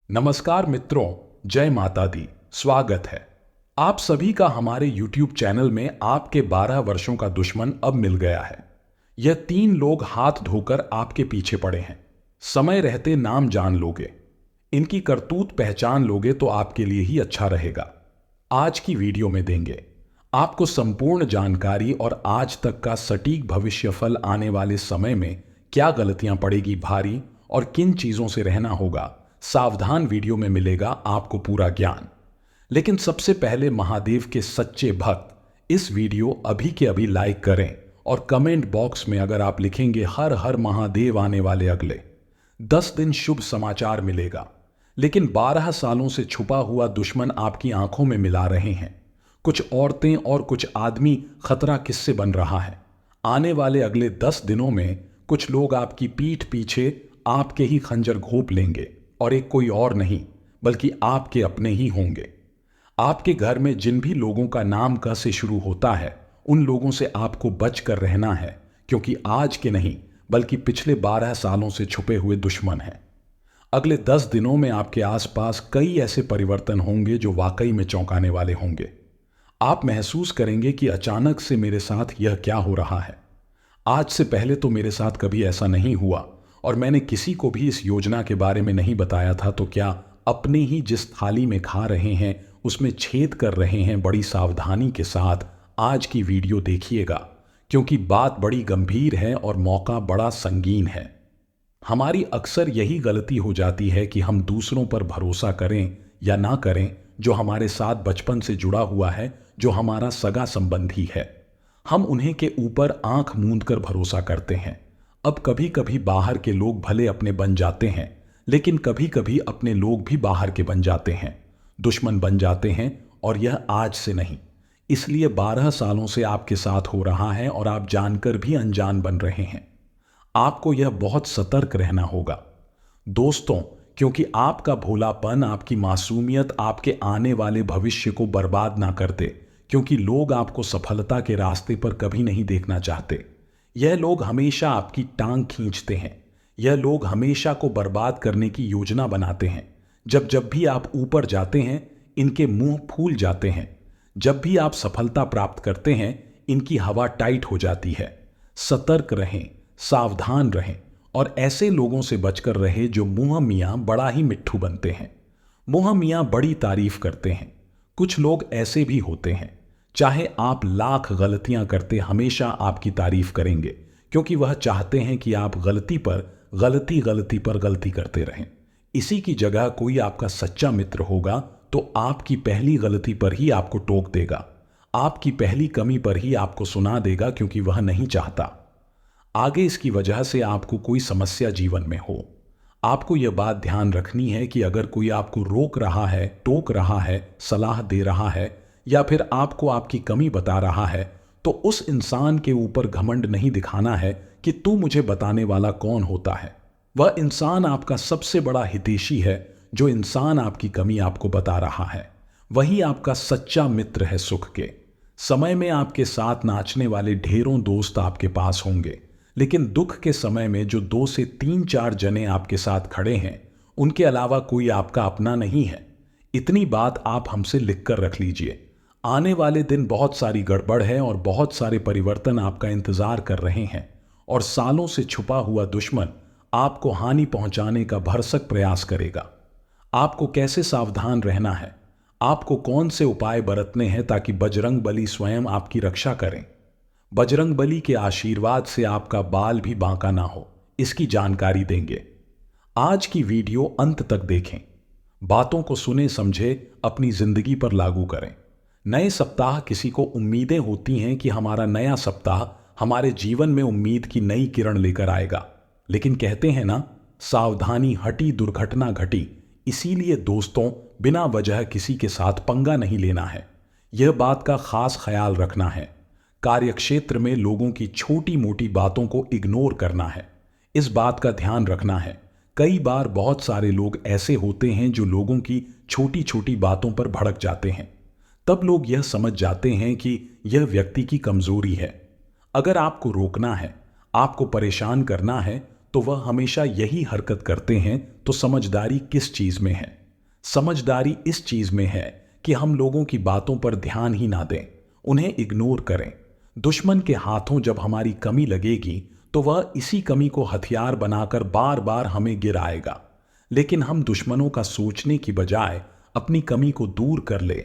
नमस्कार मित्रों, जय माता दी। स्वागत है आप सभी का हमारे YouTube चैनल में। आपके 12 वर्षों का दुश्मन अब मिल गया है। यह 3 लोग हाथ धोकर आपके पीछे पड़े हैं। समय रहते नाम जान लोगे, इनकी करतूत पहचान लोगे तो आपके लिए ही अच्छा रहेगा। आज की वीडियो में देंगे आपको संपूर्ण जानकारी और आज तक का सटीक भविष्यफल। आने वाले समय में क्या गलतियां पड़ेगी भारी और किन चीजों से रहना होगा, सावधान वीडियो में मिलेगा आपको पूरा ज्ञान। लेकिन सबसे पहले महादेव के सच्चे भक्त इस वीडियो अभी के अभी लाइक करें और कमेंट बॉक्स में अगर आप लिखेंगे हर हर महादेव, आने वाले अगले 10 दिन शुभ समाचार मिलेगा। लेकिन 12 सालों से छुपा हुआ दुश्मन आपकी आंखों में मिला रहे हैं। कुछ औरतें और कुछ आदमी खतरा किससे बन रहा है। आने वाले अगले 10 दिनों में कुछ लोग आपकी पीठ पीछे आपके ही खंजर घोंप लेंगे, और एक कोई और नहीं बल्कि आपके अपने ही होंगे। आपके घर में जिन भी लोगों का नाम क से शुरू होता है, उन लोगों से आपको बच कर रहना है, क्योंकि आज के नहीं बल्कि पिछले 12 सालों से छुपे हुए दुश्मन हैं। अगले 10 दिनों में आपके आसपास कई ऐसे परिवर्तन होंगे जो वाकई में चौंकाने वाले होंगे। आप महसूस करेंगे कि अचानक से मेरे साथ यह क्या हो रहा है। आज से पहले तो मेरे साथ कभी ऐसा नहीं हुआ और मैंने किसी को भी इस योजना के बारे में नहीं बताया था। तो क्या अपने ही जिस थाली में खा रहे हैं उसमें छेद कर रहे हैं। बड़ी सावधानी के साथ आज की वीडियो देखिएगा, क्योंकि बात बड़ी गंभीर है और मौका बड़ा संगीन है। हमारी अक्सर यही गलती हो जाती है कि हम दूसरों पर भरोसा करें या ना करें, जो हमारे साथ बचपन से जुड़ा हुआ है, जो हमारा सगा संबंधी है। हम उन्हें के ऊपर आंख मूंद कर भरोसा करते हैं। अब कभी कभी बाहर के लोग भले अपने बन जाते हैं, लेकिन कभी कभी अपने लोग भी बाहर के बन जाते हैं, दुश्मन बन जाते हैं। और यह आज से नहीं, इसलिए 12 सालों से आपके साथ हो रहा है और आप जानकर भी अनजान बन रहे हैं। आपको यह बहुत सतर्क रहना होगा दोस्तों, क्योंकि आपका भोलापन, आपकी मासूमियत आपके आने वाले भविष्य को बर्बाद ना कर दे। क्योंकि लोग आपको सफलता के रास्ते पर कभी नहीं देखना चाहते। यह लोग हमेशा आपकी टांग खींचते हैं। यह लोग हमेशा को बर्बाद करने की योजना बनाते हैं। जब जब भी आप ऊपर जाते हैं, इनके मुंह फूल जाते हैं। जब भी आप सफलता प्राप्त करते हैं, इनकी हवा टाइट हो जाती है। सतर्क रहें, सावधान रहें और ऐसे लोगों से बचकर रहे जो मुंह मियाँ बड़ा ही मिट्ठू बनते हैं। मुंह मियाँ बड़ी तारीफ करते हैं। कुछ लोग ऐसे भी होते हैं, चाहे आप लाख गलतियां करते हमेशा आपकी तारीफ करेंगे, क्योंकि वह चाहते हैं कि आप गलती पर गलती करते रहें। इसी की जगह कोई आपका सच्चा मित्र होगा तो आपकी पहली गलती पर ही आपको टोक देगा, आपकी पहली कमी पर ही आपको सुना देगा, क्योंकि वह नहीं चाहता आगे इसकी वजह से आपको कोई समस्या जीवन में हो। आपको यह बात ध्यान रखनी है कि अगर कोई आपको रोक रहा है, टोक रहा है, सलाह दे रहा है या फिर आपको आपकी कमी बता रहा है, तो उस इंसान के ऊपर घमंड नहीं दिखाना है कि तू मुझे बताने वाला कौन होता है। वह इंसान आपका सबसे बड़ा हितैषी है। जो इंसान आपकी कमी आपको बता रहा है, वही आपका सच्चा मित्र है। सुख के समय में आपके साथ नाचने वाले ढेरों दोस्त आपके पास होंगे, लेकिन दुख के समय में जो 2 से 3-4 जने आपके साथ खड़े हैं, उनके अलावा कोई आपका अपना नहीं है। इतनी बात आप हमसे लिख कर रख लीजिए। आने वाले दिन बहुत सारी गड़बड़ है और बहुत सारे परिवर्तन आपका इंतजार कर रहे हैं। और सालों से छुपा हुआ दुश्मन आपको हानि पहुंचाने का भरसक प्रयास करेगा। आपको कैसे सावधान रहना है, आपको कौन से उपाय बरतने हैं ताकि बजरंग बली स्वयं आपकी रक्षा करें। बजरंग बली के आशीर्वाद से आपका बाल भी बांका ना हो, इसकी जानकारी देंगे। आज की वीडियो अंत तक देखें, बातों को सुने समझे, अपनी जिंदगी पर लागू करें। नए सप्ताह किसी को उम्मीदें होती हैं कि हमारा नया सप्ताह हमारे जीवन में उम्मीद की नई किरण लेकर आएगा, लेकिन कहते हैं ना, सावधानी हटी दुर्घटना घटी। इसीलिए दोस्तों, बिना वजह किसी के साथ पंगा नहीं लेना है। यह बात का खास ख्याल रखना है। कार्यक्षेत्र में लोगों की छोटी मोटी बातों को इग्नोर करना है, इस बात का ध्यान रखना है। कई बार बहुत सारे लोग ऐसे होते हैं जो लोगों की छोटी छोटी बातों पर भड़क जाते हैं। तब लोग यह समझ जाते हैं कि यह व्यक्ति की कमजोरी है। अगर आपको रोकना है, आपको परेशान करना है, तो वह हमेशा यही हरकत करते हैं। तो समझदारी किस चीज में है? समझदारी इस चीज में है कि हम लोगों की बातों पर ध्यान ही ना दें, उन्हें इग्नोर करें। दुश्मन के हाथों जब हमारी कमी लगेगी तो वह इसी कमी को हथियार बनाकर बार बार हमें गिराएगा। लेकिन हम दुश्मनों का सोचने की बजाय अपनी कमी को दूर कर ले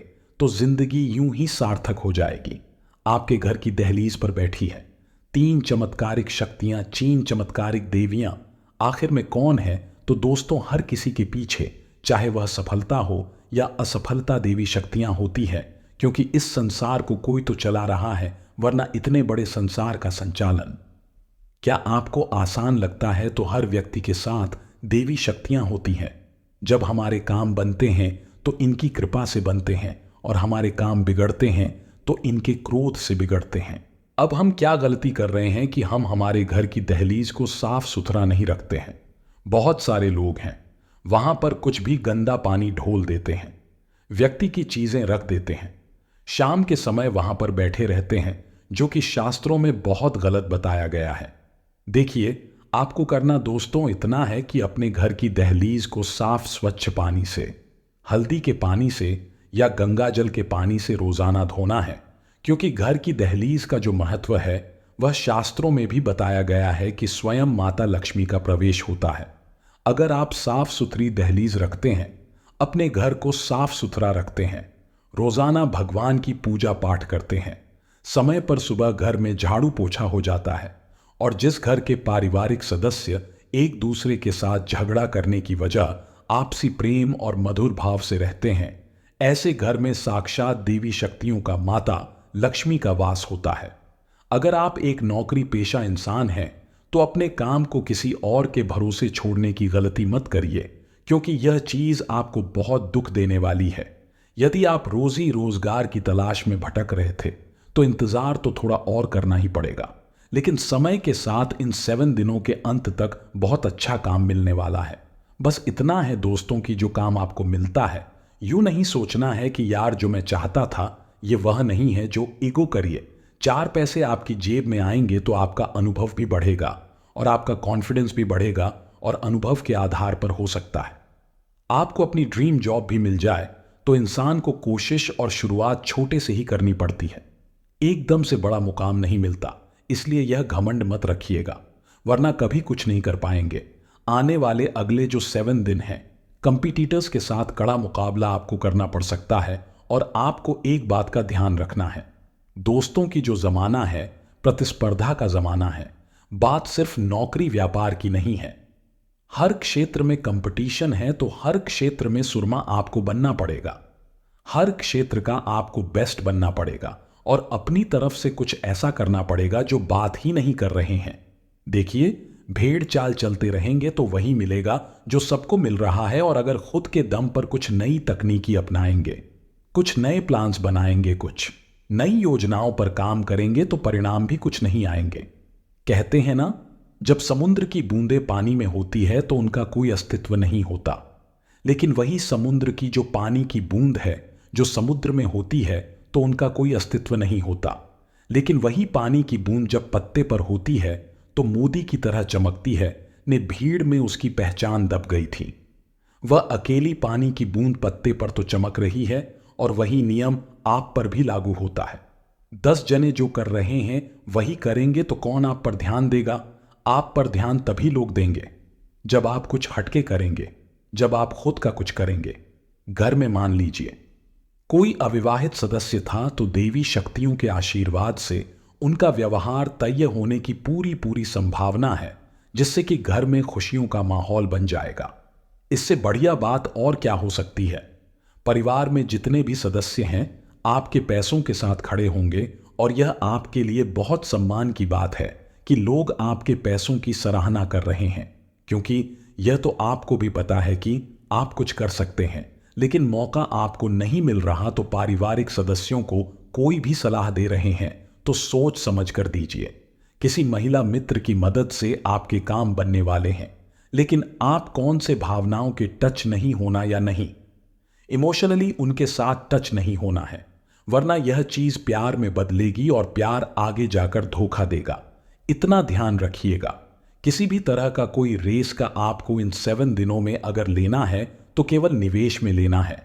तो जिंदगी यूं ही सार्थक हो जाएगी। आपके घर की दहलीज पर बैठी है 3 चमत्कारिक शक्तियां, 3 चमत्कारिक देवियां। आखिर में कौन है? तो दोस्तों, हर किसी के पीछे, चाहे वह सफलता हो या असफलता, देवी शक्तियां होती है, क्योंकि इस संसार को कोई तो चला रहा है, वरना इतने बड़े संसार का संचालन क्या आपको आसान लगता है? तो हर व्यक्ति के साथ देवी शक्तियां होती हैं। जब हमारे काम बनते हैं तो इनकी कृपा से बनते हैं, और हमारे काम बिगड़ते हैं तो इनके क्रोध से बिगड़ते हैं। अब हम क्या गलती कर रहे हैं कि हम हमारे घर की दहलीज को साफ सुथरा नहीं रखते हैं। बहुत सारे लोग हैं, वहां पर कुछ भी गंदा पानी ढोल देते हैं, व्यक्ति की चीजें रख देते हैं, शाम के समय वहां पर बैठे रहते हैं, जो कि शास्त्रों में बहुत गलत बताया गया है। देखिए, आपको करना दोस्तों इतना है कि अपने घर की दहलीज को साफ स्वच्छ पानी से, हल्दी के पानी से या गंगा जल के पानी से रोजाना धोना है, क्योंकि घर की दहलीज का जो महत्व है वह शास्त्रों में भी बताया गया है कि स्वयं माता लक्ष्मी का प्रवेश होता है। अगर आप साफ सुथरी दहलीज रखते हैं, अपने घर को साफ सुथरा रखते हैं, रोजाना भगवान की पूजा पाठ करते हैं, समय पर सुबह घर में झाड़ू पोछा हो जाता है, और जिस घर के पारिवारिक सदस्य एक दूसरे के साथ झगड़ा करने की वजह आपसी प्रेम और मधुर भाव से रहते हैं, ऐसे घर में साक्षात देवी शक्तियों का, माता लक्ष्मी का वास होता है। अगर आप एक नौकरी पेशा इंसान हैं तो अपने काम को किसी और के भरोसे छोड़ने की गलती मत करिए, क्योंकि यह चीज आपको बहुत दुख देने वाली है। यदि आप रोजी रोजगार की तलाश में भटक रहे थे तो इंतजार तो थोड़ा और करना ही पड़ेगा, लेकिन समय के साथ इन 7 दिनों के अंत तक बहुत अच्छा काम मिलने वाला है। बस इतना है दोस्तों कि जो काम आपको मिलता है, यूं नहीं सोचना है कि यार जो मैं चाहता था ये वह नहीं है, जो ईगो करिए। 4 पैसे आपकी जेब में आएंगे तो आपका अनुभव भी बढ़ेगा और आपका कॉन्फिडेंस भी बढ़ेगा, और अनुभव के आधार पर हो सकता है आपको अपनी ड्रीम जॉब भी मिल जाए। तो इंसान को कोशिश और शुरुआत छोटे से ही करनी पड़ती है, एकदम से बड़ा मुकाम नहीं मिलता। इसलिए यह घमंड मत रखिएगा, वरना कभी कुछ नहीं कर पाएंगे। आने वाले अगले जो 7 दिन हैं, कंपटीटर्स के साथ कड़ा मुकाबला आपको करना पड़ सकता है, और आपको एक बात का ध्यान रखना है दोस्तों की जो जमाना है, प्रतिस्पर्धा का जमाना है। बात सिर्फ नौकरी व्यापार की नहीं है, हर क्षेत्र में कंपटीशन है, तो हर क्षेत्र में सुरमा आपको बनना पड़ेगा, हर क्षेत्र का आपको बेस्ट बनना पड़ेगा, और अपनी तरफ से कुछ ऐसा करना पड़ेगा जो बात ही नहीं कर रहे हैं। देखिए, भेड़ चाल चलते रहेंगे तो वही मिलेगा जो सबको मिल रहा है, और अगर खुद के दम पर कुछ नई तकनीकी अपनाएंगे, कुछ नए प्लान्स बनाएंगे, कुछ नई योजनाओं पर काम करेंगे तो परिणाम भी कुछ नहीं आएंगे। कहते हैं ना, जब समुद्र की बूंदें पानी में होती है तो उनका कोई अस्तित्व नहीं होता, लेकिन वही समुद्र की जो पानी की बूंद है जो समुद्र में होती है तो उनका कोई अस्तित्व नहीं होता। लेकिन वही पानी की बूंद जब पत्ते पर होती है तो मोती की तरह चमकती है। ने भीड़ में उसकी पहचान दब गई थी। वह अकेली पानी की बूंद पत्ते पर तो चमक रही है, और वही नियम आप पर भी लागू होता है। 10 जने जो कर रहे हैं वही करेंगे तो कौन आप पर ध्यान देगा? आप पर ध्यान तभी लोग देंगे जब आप कुछ हटके करेंगे, जब आप खुद का कुछ करेंगे। घर में मान लीजिए कोई अविवाहित सदस्य था, तो देवी शक्तियों के आशीर्वाद से उनका व्यवहार तय होने की पूरी पूरी संभावना है, जिससे कि घर में खुशियों का माहौल बन जाएगा। इससे बढ़िया बात और क्या हो सकती है? परिवार में जितने भी सदस्य हैं आपके पैसों के साथ खड़े होंगे, और यह आपके लिए बहुत सम्मान की बात है कि लोग आपके पैसों की सराहना कर रहे हैं, क्योंकि यह तो आपको भी पता है कि आप कुछ कर सकते हैं, लेकिन मौका आपको नहीं मिल रहा। तो पारिवारिक सदस्यों को कोई भी सलाह दे रहे हैं तो सोच समझ कर दीजिए। किसी महिला मित्र की मदद से आपके काम बनने वाले हैं, लेकिन आप कौन से भावनाओं के टच नहीं होना या नहीं, इमोशनली उनके साथ टच नहीं होना है, वरना यह चीज प्यार में बदलेगी और प्यार आगे जाकर धोखा देगा। इतना ध्यान रखिएगा। किसी भी तरह का कोई रेस का आपको इन 7 दिनों में अगर लेना है तो केवल निवेश में लेना है,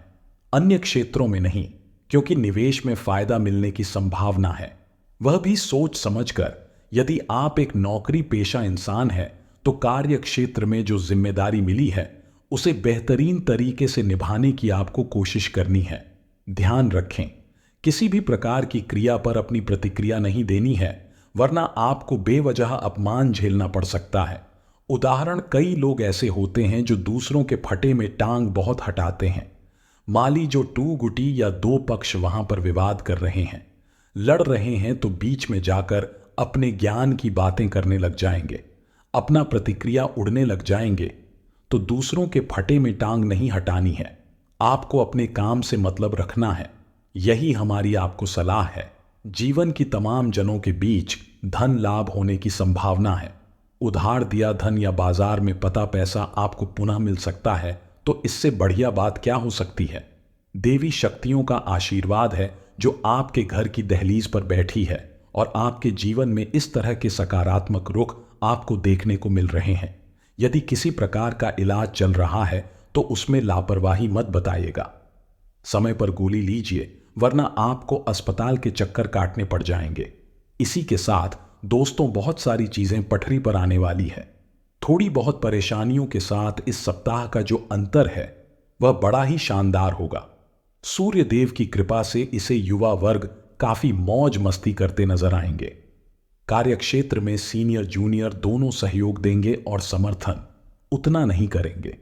अन्य क्षेत्रों में नहीं, क्योंकि निवेश में फायदा मिलने की संभावना है, वह भी सोच समझकर। यदि आप एक नौकरी पेशा इंसान हैं, तो कार्य क्षेत्र में जो जिम्मेदारी मिली है उसे बेहतरीन तरीके से निभाने की आपको कोशिश करनी है। ध्यान रखें, किसी भी प्रकार की क्रिया पर अपनी प्रतिक्रिया नहीं देनी है, वरना आपको बेवजह अपमान झेलना पड़ सकता है। उदाहरण, कई लोग ऐसे होते हैं जो दूसरों के फटे में टांग बहुत हटाते हैं। माली जो टू गुटी या दो पक्ष वहां पर विवाद कर रहे हैं, लड़ रहे हैं, तो बीच में जाकर अपने ज्ञान की बातें करने लग जाएंगे, अपना प्रतिक्रिया उड़ने लग जाएंगे। तो दूसरों के फटे में टांग नहीं हटानी है, आपको अपने काम से मतलब रखना है। यही हमारी आपको सलाह है। जीवन की तमाम जनों के बीच धन लाभ होने की संभावना है। उधार दिया धन या बाजार में पता पैसा आपको पुनः मिल सकता है, तो इससे बढ़िया बात क्या हो सकती है। देवी शक्तियों का आशीर्वाद है जो आपके घर की दहलीज पर बैठी है, और आपके जीवन में इस तरह के सकारात्मक रुख आपको देखने को मिल रहे हैं। यदि किसी प्रकार का इलाज चल रहा है तो उसमें लापरवाही मत बताइएगा। समय पर गोली लीजिए, वरना आपको अस्पताल के चक्कर काटने पड़ जाएंगे। इसी के साथ दोस्तों, बहुत सारी चीजें पटरी पर आने वाली है। थोड़ी बहुत परेशानियों के साथ इस सप्ताह का जो अंतर है वह बड़ा ही शानदार होगा। सूर्य देव की कृपा से इसे युवा वर्ग काफी मौज मस्ती करते नजर आएंगे। कार्यक्षेत्र में सीनियर जूनियर दोनों सहयोग देंगे और समर्थन उतना नहीं करेंगे।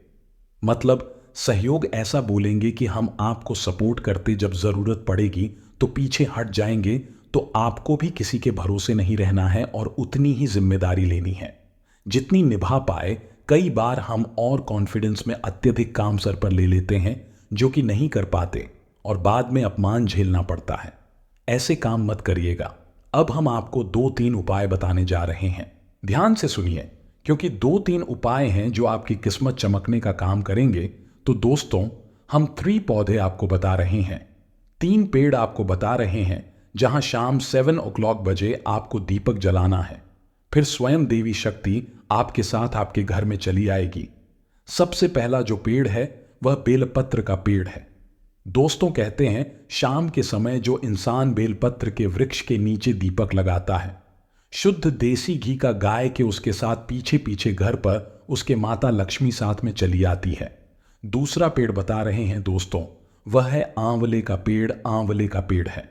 मतलब सहयोग ऐसा बोलेंगे कि हम आपको सपोर्ट करते, जब जरूरत पड़ेगी तो पीछे हट जाएंगे। तो आपको भी किसी के भरोसे नहीं रहना है और उतनी ही जिम्मेदारी लेनी है जितनी निभा पाए। कई बार हम और कॉन्फिडेंस में अत्यधिक काम सर पर ले लेते हैं जो कि नहीं कर पाते, और बाद में अपमान झेलना पड़ता है। ऐसे काम मत करिएगा। अब हम आपको 2-3 उपाय बताने जा रहे हैं। ध्यान से सुनिए, क्योंकि 2-3 उपाय हैं जो आपकी किस्मत चमकने का काम करेंगे। तो दोस्तों, हम 3 पौधे आपको बता रहे हैं, 3 पेड़ आपको बता रहे हैं जहां शाम 7 o'clock बजे आपको दीपक जलाना है। फिर स्वयं देवी शक्ति आपके साथ आपके घर में चली आएगी। सबसे पहला जो पेड़ है वह बेलपत्र का पेड़ है। दोस्तों, कहते हैं शाम के समय जो इंसान बेलपत्र के वृक्ष के नीचे दीपक लगाता है, शुद्ध देसी घी का गाय के उसके साथ पीछे पीछे घर पर उसके माता लक्ष्मी साथ में चली आती है। दूसरा पेड़ बता रहे हैं दोस्तों, वह है आंवले का पेड़। आंवले का पेड़ है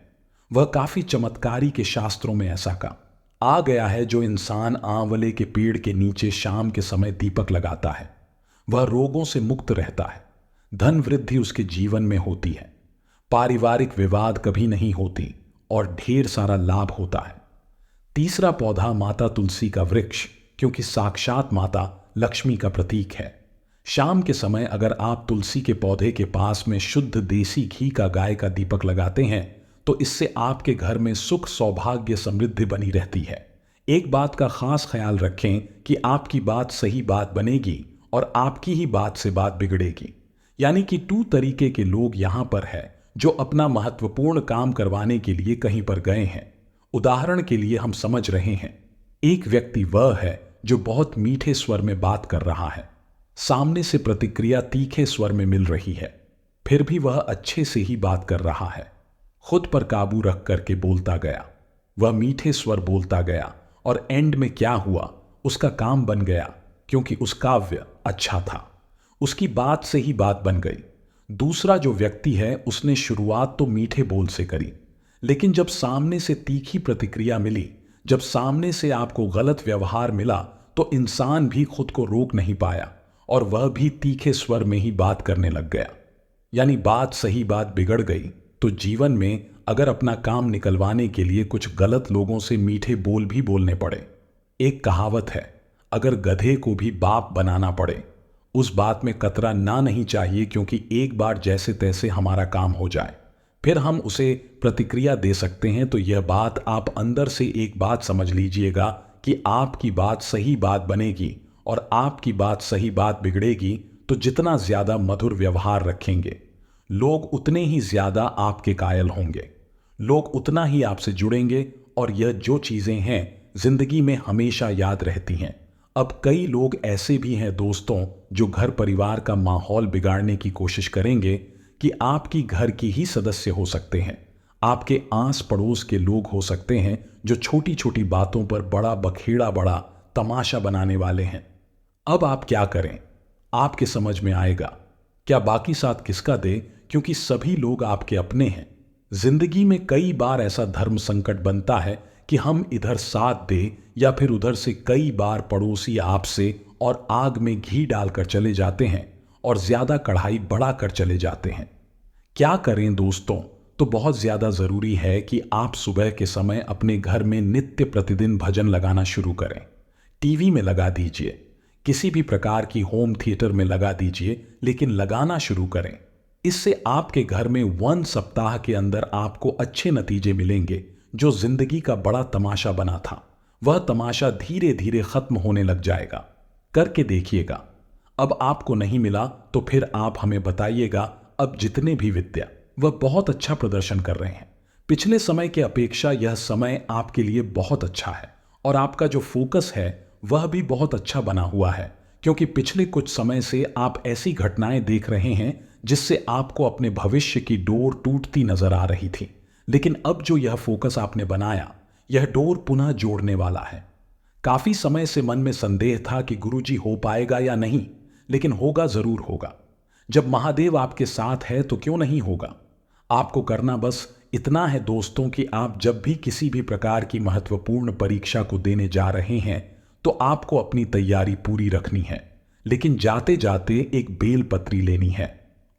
वह काफी चमत्कारी के शास्त्रों में ऐसा का आ गया है। जो इंसान आंवले के पेड़ के नीचे शाम के समय दीपक लगाता है वह रोगों से मुक्त रहता है, धन वृद्धि उसके जीवन में होती है, पारिवारिक विवाद कभी नहीं होती और ढेर सारा लाभ होता है। तीसरा पौधा माता तुलसी का वृक्ष, क्योंकि साक्षात माता लक्ष्मी का प्रतीक है। शाम के समय अगर आप तुलसी के पौधे के पास में शुद्ध देसी घी का गाय का दीपक लगाते हैं तो इससे आपके घर में सुख सौभाग्य समृद्धि बनी रहती है। एक बात का खास ख्याल रखें कि आपकी बात सही बात बनेगी और आपकी ही बात से बात बिगड़ेगी। यानी कि 2 तरीके के लोग यहां पर है जो अपना महत्वपूर्ण काम करवाने के लिए कहीं पर गए हैं। उदाहरण के लिए हम समझ रहे हैं, एक व्यक्ति वह है जो बहुत मीठे स्वर में बात कर रहा है, सामने से प्रतिक्रिया तीखे स्वर में मिल रही है, फिर भी वह अच्छे से ही बात कर रहा है, खुद पर काबू रख करके बोलता गया, वह मीठे स्वर बोलता गया और एंड में क्या हुआ, उसका काम बन गया, क्योंकि उस काव्य अच्छा था, उसकी बात से ही बात बन गई। दूसरा जो व्यक्ति है उसने शुरुआत तो मीठे बोल से करी, लेकिन जब सामने से तीखी प्रतिक्रिया मिली, जब सामने से आपको गलत व्यवहार मिला, तो इंसान भी खुद को रोक नहीं पाया और वह भी तीखे स्वर में ही बात करने लग गया। यानी बात सही बात बिगड़ गई। तो जीवन में अगर अपना काम निकलवाने के लिए कुछ गलत लोगों से मीठे बोल भी बोलने पड़े, एक कहावत है, अगर गधे को भी बाप बनाना पड़े, उस बात में कतरा ना नहीं चाहिए, क्योंकि एक बार जैसे तैसे हमारा काम हो जाए फिर हम उसे प्रतिक्रिया दे सकते हैं। तो यह बात आप अंदर से एक बात समझ लीजिएगा कि आपकी बात सही बात बनेगी और आपकी बात सही बात बिगड़ेगी। तो जितना ज्यादा मधुर व्यवहार रखेंगे, लोग उतने ही ज्यादा आपके कायल होंगे, लोग उतना ही आपसे जुड़ेंगे और यह जो चीजें हैं जिंदगी में हमेशा याद रहती हैं। अब कई लोग ऐसे भी हैं दोस्तों जो घर परिवार का माहौल बिगाड़ने की कोशिश करेंगे कि आपकी घर की ही सदस्य हो सकते हैं, आपके आस पड़ोस के लोग हो सकते हैं जो छोटी छोटी बातों पर बड़ा बखेड़ा बड़ा तमाशा बनाने वाले हैं। अब आप क्या करें? आपके समझ में आएगा। क्या बाकी साथ किसका दे, क्योंकि सभी लोग आपके अपने हैं। जिंदगी में कई बार ऐसा धर्म संकट बनता है कि हम इधर साथ दे या फिर उधर से कई बार पड़ोसी आपसे और आग में घी डालकर चले जाते हैं और ज्यादा कढ़ाई बढ़ाकर चले जाते हैं। क्या करें दोस्तों? तो बहुत ज्यादा जरूरी है कि आप सुबह के समय अपने घर में नित्य प्रतिदिन भजन लगाना शुरू करें। टीवी में लगा दीजिए, किसी भी प्रकार की होम थिएटर में लगा दीजिए, लेकिन लगाना शुरू करें। इससे आपके घर में 1 सप्ताह के अंदर आपको अच्छे नतीजे मिलेंगे। जो जिंदगी का बड़ा तमाशा बना था, वह तमाशा धीरे धीरे खत्म होने लग जाएगा। करके देखिएगा। अब आपको नहीं मिला तो फिर आप हमें बताइएगा। अब जितने भी विद्या, वह बहुत अच्छा प्रदर्शन कर रहे हैं। पिछले समय के अपेक्षा यह समय आपके लिए बहुत अच्छा है और आपका जो फोकस है वह भी बहुत अच्छा बना हुआ है, क्योंकि पिछले कुछ समय से आप ऐसी घटनाएं देख रहे हैं जिससे आपको अपने भविष्य की डोर टूटती नजर आ रही थी। लेकिन अब जो यह फोकस आपने बनाया, यह डोर पुनः जोड़ने वाला है। काफी समय से मन में संदेह था कि गुरुजी हो पाएगा या नहीं, लेकिन होगा, जरूर होगा। जब महादेव आपके साथ है तो क्यों नहीं होगा। आपको करना बस इतना है दोस्तों कि आप जब भी किसी भी प्रकार की महत्वपूर्ण परीक्षा को देने जा रहे हैं तो आपको अपनी तैयारी पूरी रखनी है, लेकिन जाते जाते एक बेल पत्री लेनी है।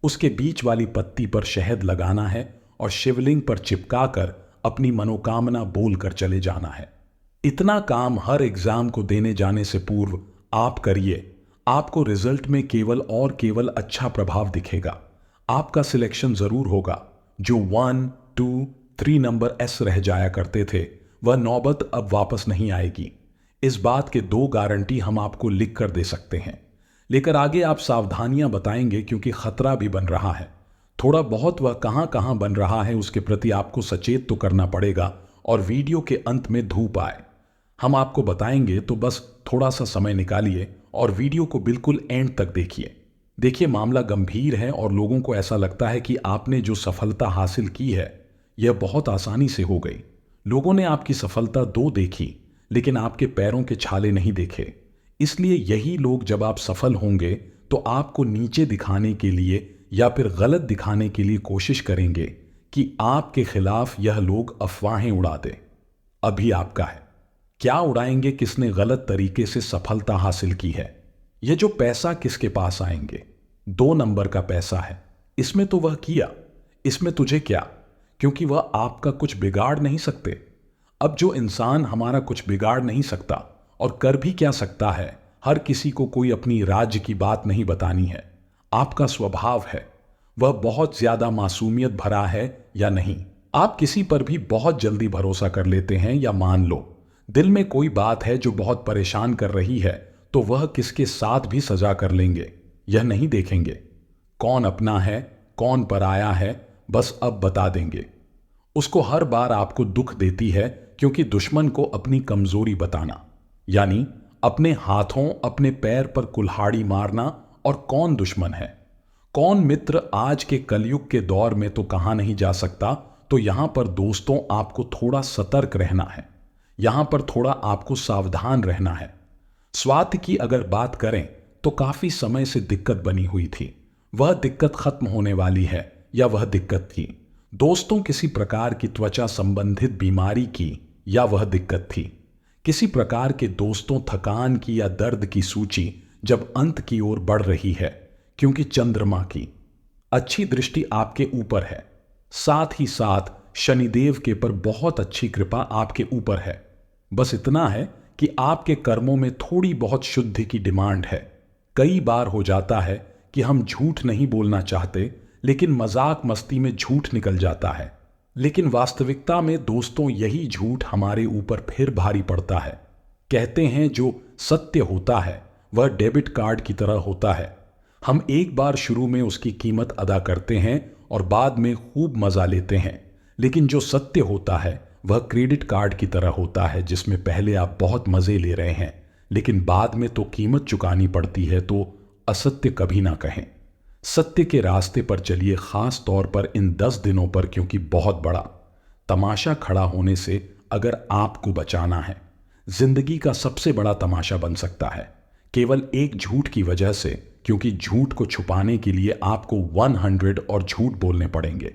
उसके बीच वाली पत्ती पर शहद लगाना है और शिवलिंग पर चिपकाकर अपनी मनोकामना बोलकर चले जाना है। इतना काम हर एग्जाम को देने जाने से पूर्व आप करिए। आपको रिजल्ट में केवल और केवल अच्छा प्रभाव दिखेगा। आपका सिलेक्शन जरूर होगा। जो 1, 2, 3 नंबर एस रह जाया करते थे, वह नौबत अब वापस नहीं आएगी। इस बात के 2 गारंटी हम आपको लिख कर दे सकते हैं। लेकर आगे आप सावधानियां बताएंगे, क्योंकि खतरा भी बन रहा है। थोड़ा बहुत वह कहां कहां बन रहा है उसके प्रति आपको सचेत तो करना पड़ेगा। और वीडियो के अंत में धूप आए हम आपको बताएंगे, तो बस थोड़ा सा समय निकालिए और वीडियो को बिल्कुल एंड तक देखिए। देखिए, मामला गंभीर है और लोगों को ऐसा लगता है कि आपने जो सफलता हासिल की है यह बहुत आसानी से हो गई। लोगों ने आपकी सफलता 2 देखी, लेकिन आपके पैरों के छाले नहीं देखे। इसलिए यही लोग जब आप सफल होंगे तो आपको नीचे दिखाने के लिए या फिर गलत दिखाने के लिए कोशिश करेंगे कि आपके खिलाफ यह लोग अफवाहें उड़ा दें। अभी आपका है, क्या उड़ाएंगे किसने गलत तरीके से सफलता हासिल की है। यह जो पैसा किसके पास आएंगे, 2 नंबर का पैसा है। इसमें तो वह किया, इसमें तुझे क्या, क्योंकि वह आपका कुछ बिगाड़ नहीं सकते। अब जो इंसान हमारा कुछ बिगाड़ नहीं सकता और कर भी क्या सकता है, हर किसी को कोई अपनी राज्य की बात नहीं बतानी है। आपका स्वभाव है, वह बहुत ज्यादा मासूमियत भरा है या नहीं। आप किसी पर भी बहुत जल्दी भरोसा कर लेते हैं, या मान लो दिल में कोई बात है जो बहुत परेशान कर रही है, तो वह किसके साथ भी सजा कर लेंगे। यह नहीं देखेंगे कौन अपना है कौन पराया है, बस अब बता देंगे। उसको हर बार आपको दुख देती है, क्योंकि दुश्मन को अपनी कमजोरी बताना, यानी अपने हाथों अपने पैर पर कुल्हाड़ी मारना। और कौन दुश्मन है कौन मित्र आज के कलयुग के दौर में तो कहा नहीं जा सकता। तो यहां पर दोस्तों आपको थोड़ा सतर्क रहना है, यहां पर थोड़ा आपको सावधान रहना है। स्वास्थ्य की अगर बात करें तो काफी समय से दिक्कत बनी हुई थी, वह दिक्कत खत्म होने वाली है, या वह दिक्कत थी दोस्तों किसी प्रकार की त्वचा संबंधित बीमारी की, या वह दिक्कत थी किसी प्रकार के दोस्तों थकान की या दर्द की सूची जब अंत की ओर बढ़ रही है, क्योंकि चंद्रमा की अच्छी दृष्टि आपके ऊपर है, साथ ही साथ शनिदेव के पर बहुत अच्छी कृपा आपके ऊपर है। बस इतना है कि आपके कर्मों में थोड़ी बहुत शुद्धि की डिमांड है। कई बार हो जाता है कि हम झूठ नहीं बोलना चाहते, लेकिन मजाक मस्ती में झूठ निकल जाता है। लेकिन वास्तविकता में दोस्तों यही झूठ हमारे ऊपर फिर भारी पड़ता है। कहते हैं जो सत्य होता है वह डेबिट कार्ड की तरह होता है। हम एक बार शुरू में उसकी कीमत अदा करते हैं और बाद में खूब मजा लेते हैं, लेकिन जो सत्य होता है वह क्रेडिट कार्ड की तरह होता है, जिसमें पहले आप बहुत मजे ले रहे हैं, लेकिन बाद में तो कीमत चुकानी पड़ती है, तो असत्य कभी ना कहें। सत्य के रास्ते पर चलिए, खास तौर पर इन 10 दिनों पर, क्योंकि बहुत बड़ा तमाशा खड़ा होने से अगर आपको बचाना है, जिंदगी का सबसे बड़ा तमाशा बन सकता है केवल एक झूठ की वजह से, क्योंकि झूठ को छुपाने के लिए आपको 100 और झूठ बोलने पड़ेंगे।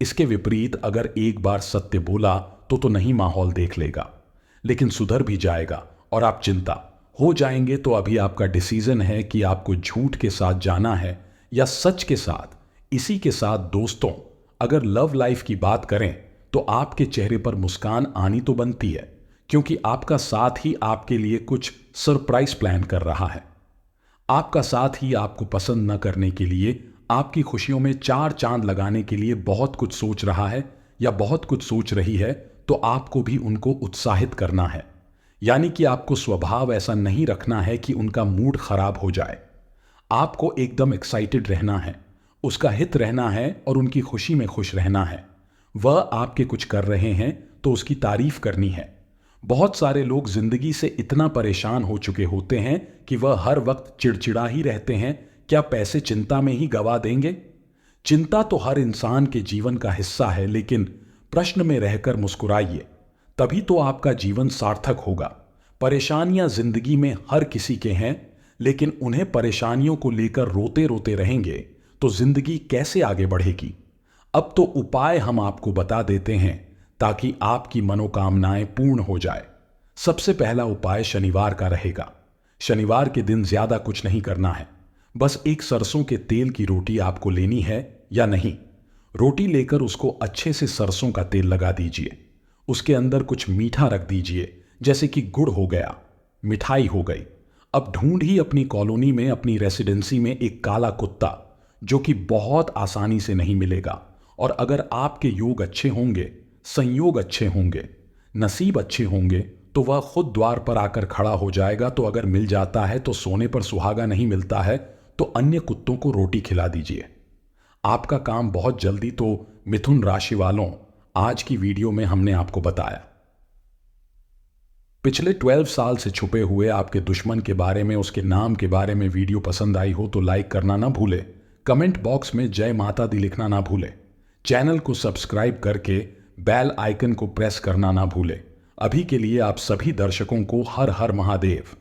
इसके विपरीत अगर एक बार सत्य बोला तो नहीं माहौल देख लेगा, लेकिन सुधर भी जाएगा और आप चिंता हो जाएंगे। तो अभी आपका डिसीजन है कि आपको झूठ के साथ जाना है या सच के साथ। इसी के साथ दोस्तों, अगर लव लाइफ की बात करें तो आपके चेहरे पर मुस्कान आनी तो बनती है, क्योंकि आपका साथ ही आपके लिए कुछ सरप्राइज प्लान कर रहा है। आपका साथ ही आपको पसंद न करने के लिए, आपकी खुशियों में 4 चांद लगाने के लिए बहुत कुछ सोच रहा है या बहुत कुछ सोच रही है, तो आपको भी उनको उत्साहित करना है। यानी कि आपको स्वभाव ऐसा नहीं रखना है कि उनका मूड खराब हो जाए। आपको एकदम एक्साइटेड रहना है, उसका हित रहना है और उनकी खुशी में खुश रहना है। वह आपके कुछ कर रहे हैं तो उसकी तारीफ करनी है। बहुत सारे लोग जिंदगी से इतना परेशान हो चुके होते हैं कि वह हर वक्त चिड़चिड़ा ही रहते हैं। क्या पैसे चिंता में ही गवा देंगे? चिंता तो हर इंसान के जीवन का हिस्सा है, लेकिन प्रश्न में रहकर मुस्कुराइए, तभी तो आपका जीवन सार्थक होगा। परेशानियां जिंदगी में हर किसी के हैं, लेकिन उन्हें परेशानियों को लेकर रोते रोते रहेंगे तो जिंदगी कैसे आगे बढ़ेगी? अब तो उपाय हम आपको बता देते हैं ताकि आपकी मनोकामनाएं पूर्ण हो जाए। सबसे पहला उपाय शनिवार का रहेगा। शनिवार के दिन ज्यादा कुछ नहीं करना है, बस एक सरसों के तेल की रोटी आपको लेनी है या नहीं। रोटी लेकर उसको अच्छे से सरसों का तेल लगा दीजिए। उसके अंदर कुछ मीठा रख दीजिए, जैसे कि गुड़ हो गया, मिठाई हो गई। अब ढूंढ ही अपनी कॉलोनी में, अपनी रेसिडेंसी में एक काला कुत्ता, जो कि बहुत आसानी से नहीं मिलेगा। और अगर आपके योग अच्छे होंगे, संयोग अच्छे होंगे, नसीब अच्छे होंगे, तो वह खुद द्वार पर आकर खड़ा हो जाएगा। तो अगर मिल जाता है तो सोने पर सुहागा नहीं मिलता है, तो अन्य कुत्तों को रोटी खिला दीजिए। आपका काम बहुत जल्दी। तो मिथुन राशि वालों, आज की वीडियो में हमने आपको बताया पिछले 12 साल से छुपे हुए आपके दुश्मन के बारे में, उसके नाम के बारे में। वीडियो पसंद आई हो तो लाइक करना ना भूले, कमेंट बॉक्स में जय माता दी लिखना ना भूले, चैनल को सब्सक्राइब करके बेल आइकन को प्रेस करना ना भूले। अभी के लिए आप सभी दर्शकों को हर हर महादेव।